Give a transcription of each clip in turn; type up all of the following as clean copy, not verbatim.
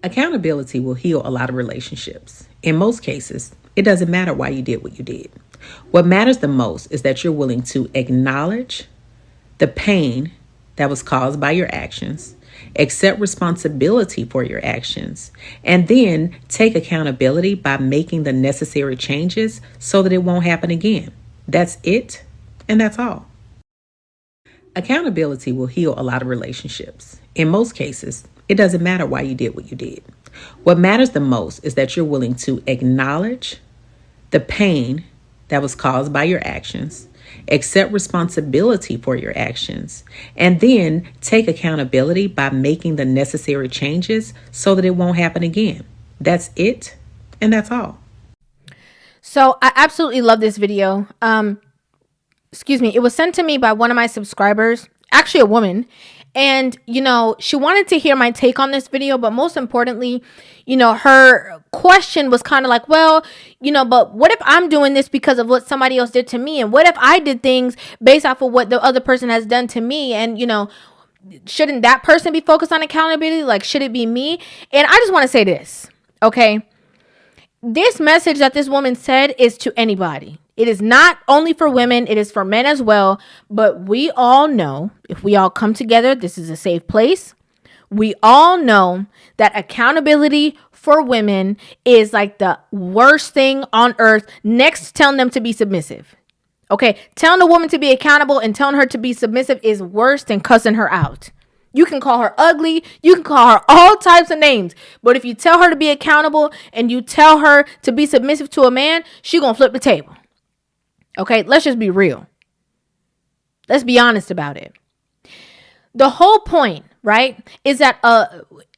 Accountability will heal a lot of relationships. In most cases, it doesn't matter why you did what you did. What matters the most is that you're willing to acknowledge the pain that was caused by your actions, accept responsibility for your actions, and then take accountability by making the necessary changes so that it won't happen again. That's it, and that's all. Accountability will heal a lot of relationships. In most cases, it doesn't matter why you did what you did. What matters the most is that you're willing to acknowledge the pain that was caused by your actions, accept responsibility for your actions, and then take accountability by making the necessary changes so that it won't happen again. That's it, and that's all. So I absolutely love this video. It was sent to me by one of my subscribers, actually a woman. And, she wanted to hear my take on this video, but most importantly, her question was kind of like, well, but what if I'm doing this because of what somebody else did to me? And what if I did things based off of what the other person has done to me? And, shouldn't that person be focused on accountability? Like, should it be me? And I just want to say this, okay? This message that this woman said is to anybody. It is not only for women, it is for men as well. But we all know, if we all come together, this is a safe place. We all know that accountability for women is like the worst thing on earth, next to telling them to be submissive. Okay, telling a woman to be accountable and telling her to be submissive is worse than cussing her out. You can call her ugly. You can call her all types of names. But if you tell her to be accountable and you tell her to be submissive to a man, she gonna flip the table. Okay, let's just be real. Let's be honest about it. The whole point, right, is that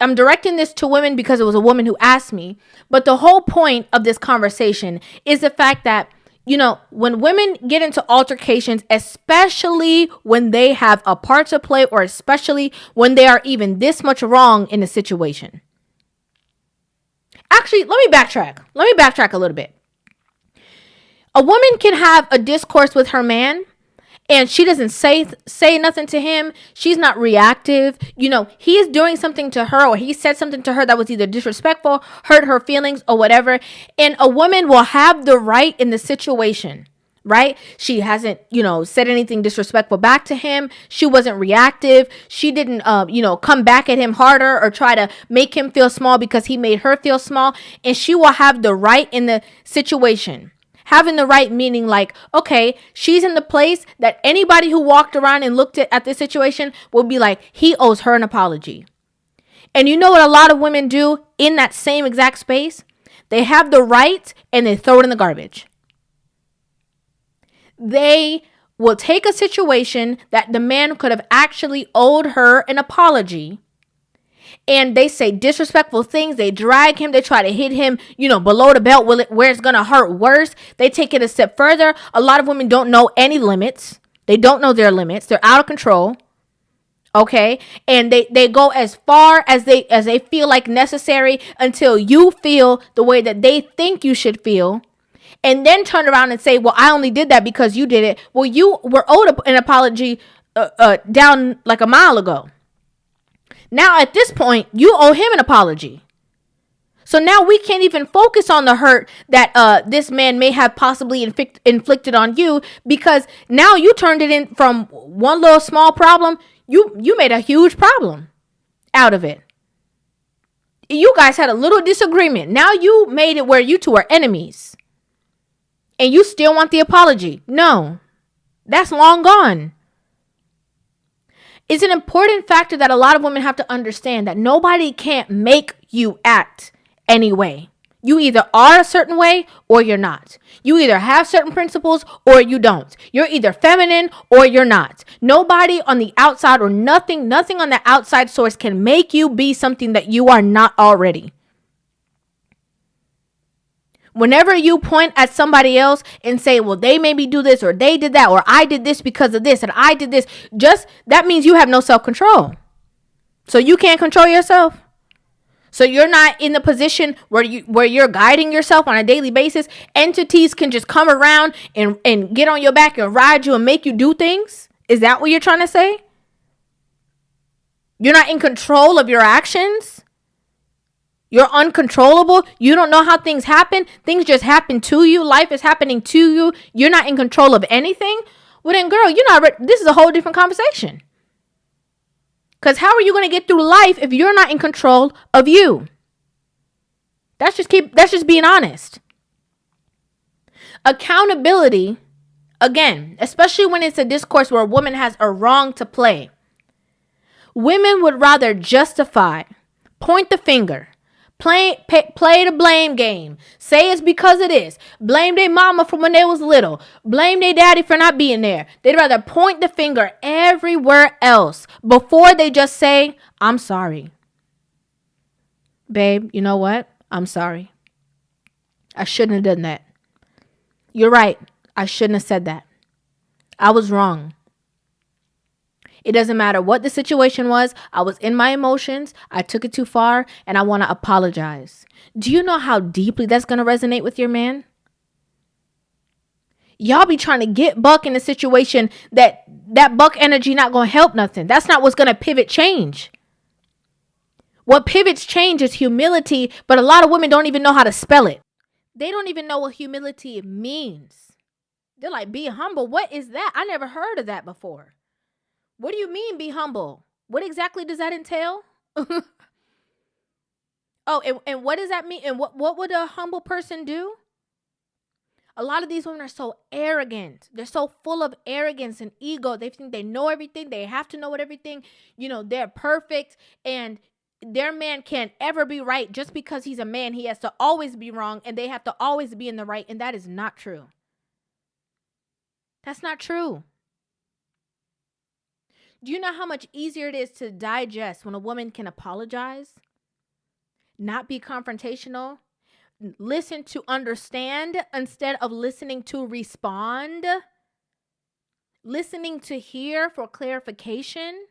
I'm directing this to women because it was a woman who asked me. But the whole point of this conversation is the fact that, when women get into altercations, especially when they have a part to play, or especially when they are even this much wrong in a situation. Actually, let me backtrack a little bit. A woman can have a discourse with her man and she doesn't say nothing to him. She's not reactive. He is doing something to her, or he said something to her that was either disrespectful, hurt her feelings, or whatever. And a woman will have the right in the situation, right? She hasn't, said anything disrespectful back to him. She wasn't reactive. She didn't, come back at him harder or try to make him feel small because he made her feel small. And she will have the right in the situation. Having the right meaning like, okay, she's in the place that anybody who walked around and looked at this situation will be like, he owes her an apology. And you know what a lot of women do in that same exact space? They have the right and they throw it in the garbage. They will take a situation that the man could have actually owed her an apology, and they say disrespectful things. They drag him. They try to hit him, below the belt where it's going to hurt worse. They take it a step further. A lot of women don't know any limits. They don't know their limits. They're out of control. Okay. And they go as far as they feel like necessary until you feel the way that they think you should feel. And then turn around and say, well, I only did that because you did it. Well, you were owed an apology down like a mile ago. Now, at this point, you owe him an apology. So now we can't even focus on the hurt that this man may have possibly inflicted on you, because now you turned it in from one little small problem. You made a huge problem out of it. You guys had a little disagreement. Now you made it where you two are enemies. And you still want the apology. No, that's long gone. It's an important factor that a lot of women have to understand, that nobody can't make you act any way. You either are a certain way or you're not. You either have certain principles or you don't. You're either feminine or you're not. Nobody on the outside, or nothing on the outside source can make you be something that you are not already. Whenever you point at somebody else and say, well, they made me do this, or they did that, or I did this because of this, and I did this, just that means you have no self-control. So you can't control yourself. So you're not in the position where you're guiding yourself on a daily basis. Entities can just come around and get on your back and ride you and make you do things. Is that what you're trying to say? You're not in control of your actions? You're uncontrollable. You don't know how things happen. Things just happen to you. Life is happening to you. You're not in control of anything. Well, then, girl, you're not. This is a whole different conversation. Because how are you going to get through life if you're not in control of you? That's just being honest. Accountability, again, especially when it's a discourse where a woman has a wrong to play. Women would rather justify, point the finger, play the blame game, say it's because of this, blame their mama from when they was little, blame their daddy for not being there. They'd rather point the finger everywhere else before they just say, I'm sorry. Babe, you know what? I'm sorry. I shouldn't have done that. You're right. I shouldn't have said that. I was wrong. It doesn't matter what the situation was. I was in my emotions. I took it too far and I want to apologize. Do you know how deeply that's going to resonate with your man? Y'all be trying to get Buck in a situation that Buck energy not going to help nothing. That's not what's going to pivot change. What pivots change is humility, but a lot of women don't even know how to spell it. They don't even know what humility means. They're like, be humble. What is that? I never heard of that before. What do you mean be humble? What exactly does that entail? Oh, and what does that mean? And what would a humble person do? A lot of these women are so arrogant. They're so full of arrogance and ego. They think they know everything. They have to know everything. They're perfect. And their man can't ever be right just because he's a man. He has to always be wrong. And they have to always be in the right. And that is not true. That's not true. Do you know how much easier it is to digest when a woman can apologize, not be confrontational, listen to understand instead of listening to respond, listening to hear for clarification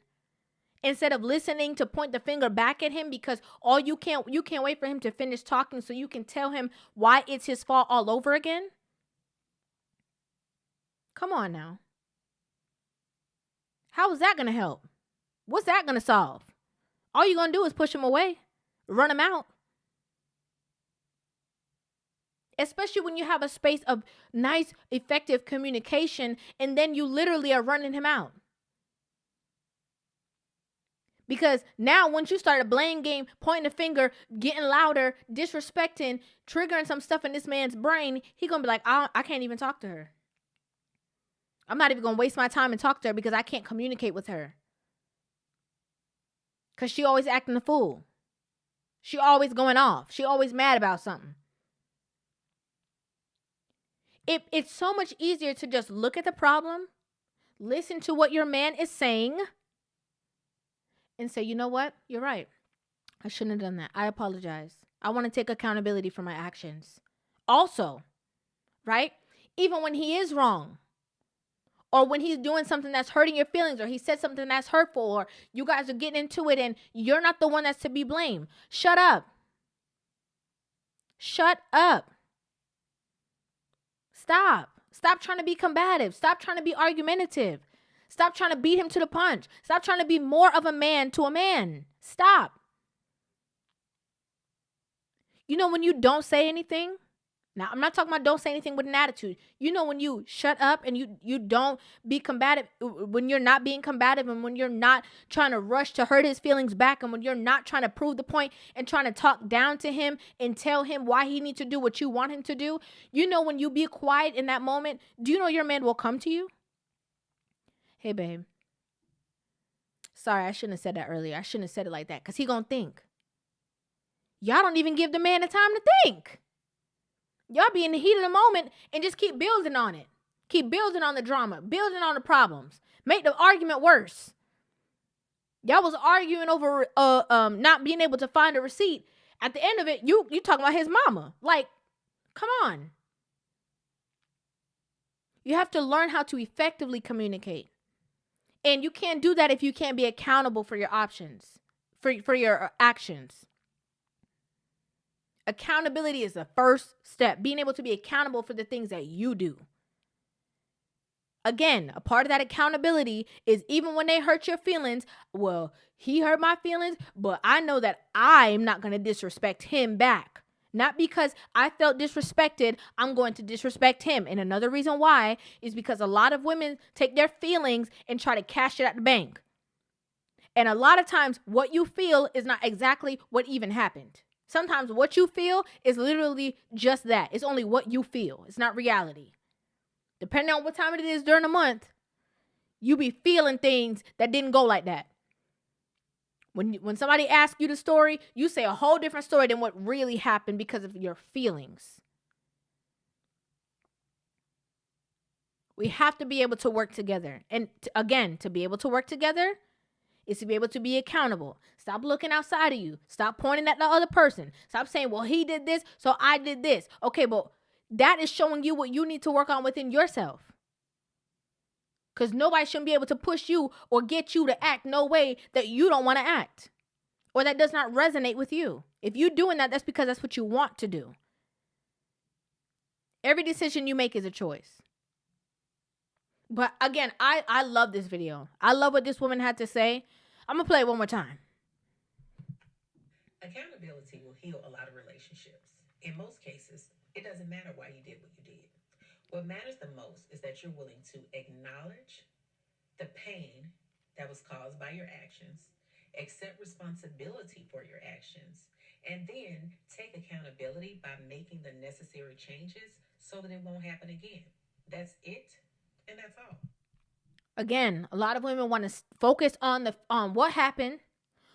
instead of listening to point the finger back at him because you can't wait for him to finish talking so you can tell him why it's his fault all over again? Come on now. How is that going to help? What's that going to solve? All you're going to do is push him away, run him out. Especially when you have a space of nice, effective communication, and then you literally are running him out. Because now once you start a blame game, pointing the finger, getting louder, disrespecting, triggering some stuff in this man's brain, he's going to be like, I can't even talk to her. I'm not even going to waste my time and talk to her because I can't communicate with her. Because she always acting a fool. She always going off. She always mad about something. It's so much easier to just look at the problem, listen to what your man is saying, and say, you know what? You're right. I shouldn't have done that. I apologize. I want to take accountability for my actions. Also, right? Even when he is wrong, or when he's doing something that's hurting your feelings, or he said something that's hurtful, or you guys are getting into it and you're not the one that's to be blamed. Shut up. Shut up. Stop trying to be combative. Stop trying to be argumentative. Stop trying to beat him to the punch. Stop trying to be more of a man to a man. Stop. When you don't say anything, now I'm not talking about don't say anything with an attitude. When you shut up and you don't be combative, when you're not being combative and when you're not trying to rush to hurt his feelings back and when you're not trying to prove the point and trying to talk down to him and tell him why he needs to do what you want him to do. When you be quiet in that moment, do you know your man will come to you? Hey, babe. Sorry, I shouldn't have said that earlier. I shouldn't have said it like that because he gonna think. Y'all don't even give the man the time to think. Y'all be in the heat of the moment and just keep building on it. Keep building on the drama, building on the problems. Make the argument worse. Y'all was arguing over not being able to find a receipt. At the end of it, you talking about his mama. Like, come on. You have to learn how to effectively communicate. And you can't do that if you can't be accountable for your options, for your actions. Accountability is the first step. Being able to be accountable for the things that you do. Again, a part of that accountability is even when they hurt your feelings, well, he hurt my feelings, but I know that I'm not going to disrespect him back. Not because I felt disrespected, I'm going to disrespect him. And another reason why is because a lot of women take their feelings and try to cash it at the bank. And a lot of times what you feel is not exactly what even happened. Sometimes what you feel is literally just that. It's only what you feel. It's not reality. Depending on what time it is during the month, you be feeling things that didn't go like that. When somebody asks you the story, you say a whole different story than what really happened because of your feelings. We have to be able to work together. And again, to be able to work together is to be able to be accountable. Stop looking outside of you. Stop pointing at the other person. Stop saying, well, he did this, so I did this. Okay, but that is showing you what you need to work on within yourself. Because nobody shouldn't be able to push you or get you to act no way that you don't want to act or that does not resonate with you. If you're doing that, that's because that's what you want to do. Every decision you make is a choice. But again, I love this video. I love what this woman had to say. I'm going to play it one more time. Accountability will heal a lot of relationships. In most cases, it doesn't matter why you did what you did. What matters the most is that you're willing to acknowledge the pain that was caused by your actions, accept responsibility for your actions, and then take accountability by making the necessary changes so that it won't happen again. That's it, and that's all. Again, a lot of women want to focus on what happened,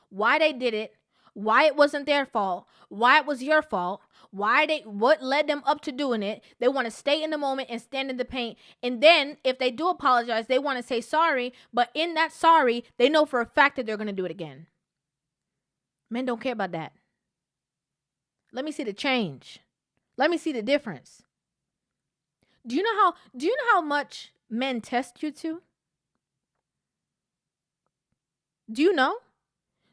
why they did it, why it wasn't their fault, why it was your fault, what led them up to doing it. They want to stay in the moment and stand in the pain. And then if they do apologize, they want to say sorry, but in that sorry, they know for a fact that they're going to do it again. Men don't care about that. Let me see the change. Let me see the difference. Do you know how much men test you to? Do you know?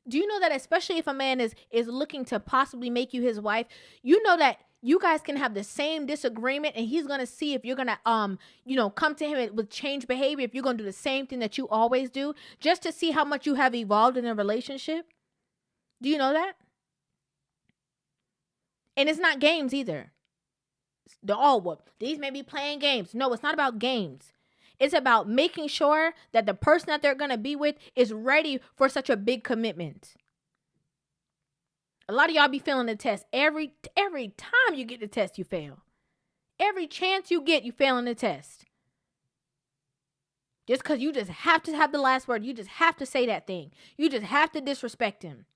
Do you know that especially if a man is looking to possibly make you his wife, you know that you guys can have the same disagreement and he's going to see if you're going to come to him with change behavior, if you're going to do the same thing that you always do, just to see how much you have evolved in a relationship? Do you know that? And it's not games either. These may be playing games. No, it's not about games. It's about making sure that the person that they're going to be with is ready for such a big commitment. A lot of y'all be failing the test. Every time you get the test, you fail. Every chance you get, you fail in the test. Just because you just have to have the last word. You just have to say that thing. You just have to disrespect him.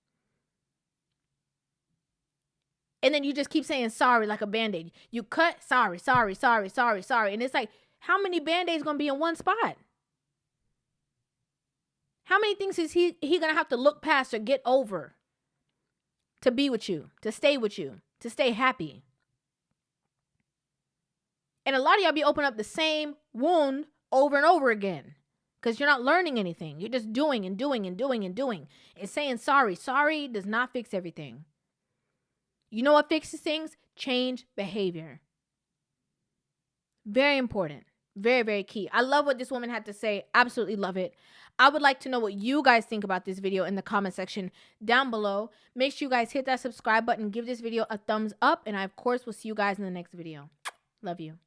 And then you just keep saying sorry like a Band-Aid. You cut, sorry. And it's like, how many Band-Aids going to be in one spot? How many things is he going to have to look past or get over to be with you, to stay with you, to stay happy? And a lot of y'all be opening up the same wound over and over again because you're not learning anything. You're just doing and doing and doing and doing and saying sorry. Sorry does not fix everything. You know what fixes things? Change behavior. Very important. Very, very key. I love what this woman had to say. Absolutely love it. I would like to know what you guys think about this video in the comment section down below. Make sure you guys hit that subscribe button. Give this video a thumbs up. And I, of course, will see you guys in the next video. Love you.